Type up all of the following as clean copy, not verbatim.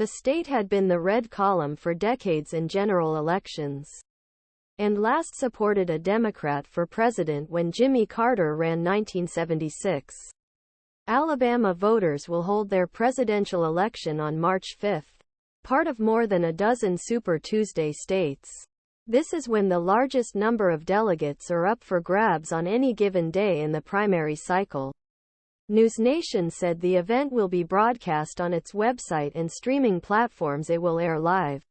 The state had been the red column for decades in general elections, and last supported a Democrat for president when Jimmy Carter ran 1976. Alabama voters will hold their presidential election on March 5, part of more than a dozen Super Tuesday states. This is when the largest number of delegates are up for grabs on any given day in the primary cycle. NewsNation said the event will be broadcast on its website and streaming platforms. It will air live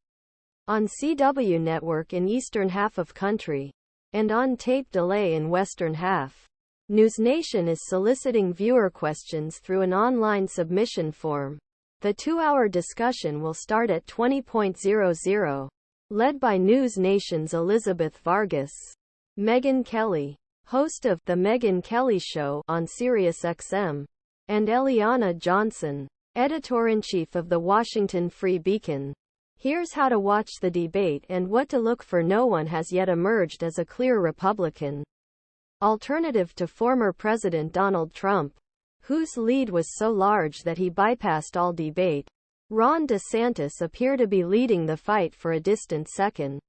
on CW network in eastern half of country, and on tape delay in western half. NewsNation is soliciting viewer questions through an online submission form. The 2-hour discussion will start at 20:00, led by NewsNation's Elizabeth Vargas. Megyn Kelly, host of The Megyn Kelly Show on SiriusXM, and Eliana Johnson, editor-in-chief of the Washington Free Beacon. Here's how to watch the debate and what to look for. No one has yet emerged as a clear Republican alternative to former President Donald Trump, whose lead was so large that he bypassed all debate. Ron DeSantis appears to be leading the fight for a distant second.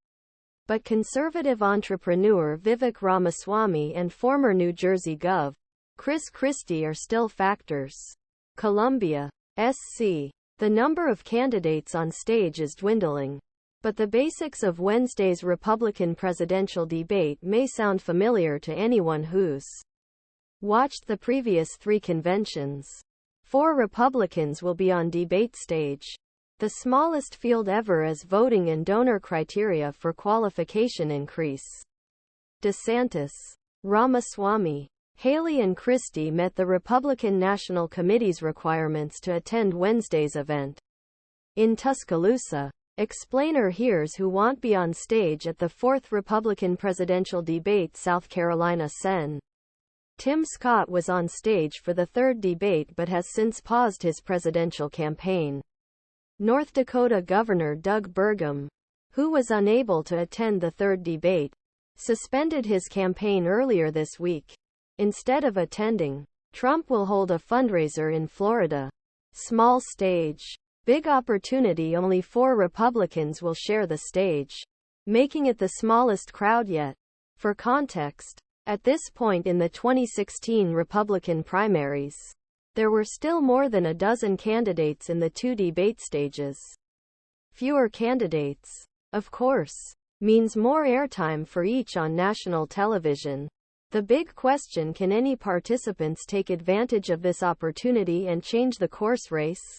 But conservative entrepreneur Vivek Ramaswamy and former New Jersey Gov. Chris Christie are still factors. Columbia, SC. The number of candidates on stage is dwindling. But the basics of Wednesday's Republican presidential debate may sound familiar to anyone who's watched the previous 3 conventions. 4 Republicans will be on debate stage, the smallest field ever as voting and donor criteria for qualification increase. DeSantis, Ramaswamy, Haley and Christie met the Republican National Committee's requirements to attend Wednesday's event in Tuscaloosa. Explainer here's who won't be on stage at the 4th Republican presidential debate. South Carolina Sen. Tim Scott was on stage for the 3rd debate but has since paused his presidential campaign. North Dakota Governor Doug Burgum, who was unable to attend the 3rd debate, suspended his campaign earlier this week. Instead of attending, Trump will hold a fundraiser in Florida. Small stage. Big opportunity. Only 4 Republicans will share the stage, making it the smallest crowd yet. For context, at this point in the 2016 Republican primaries, there were still more than a dozen candidates in the 2 debate stages. Fewer candidates, of course, means more airtime for each on national television. The big question: can any participants take advantage of this opportunity and change the course race?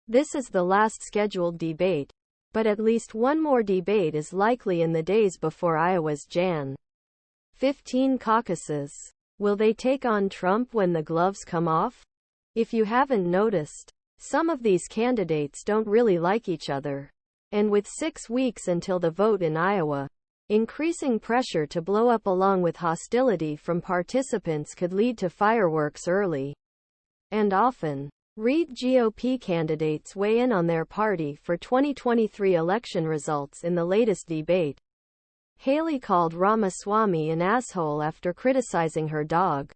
This is the last scheduled debate, but at least one more debate is likely in the days before Iowa's Jan. 15 caucuses. Will they take on Trump when the gloves come off? If you haven't noticed, some of these candidates don't really like each other. And with 6 weeks until the vote in Iowa, increasing pressure to blow up along with hostility from participants could lead to fireworks early and often. Read GOP candidates weigh in on their party for 2023 election results in the latest debate. Haley called Ramaswamy an asshole after criticizing her dog.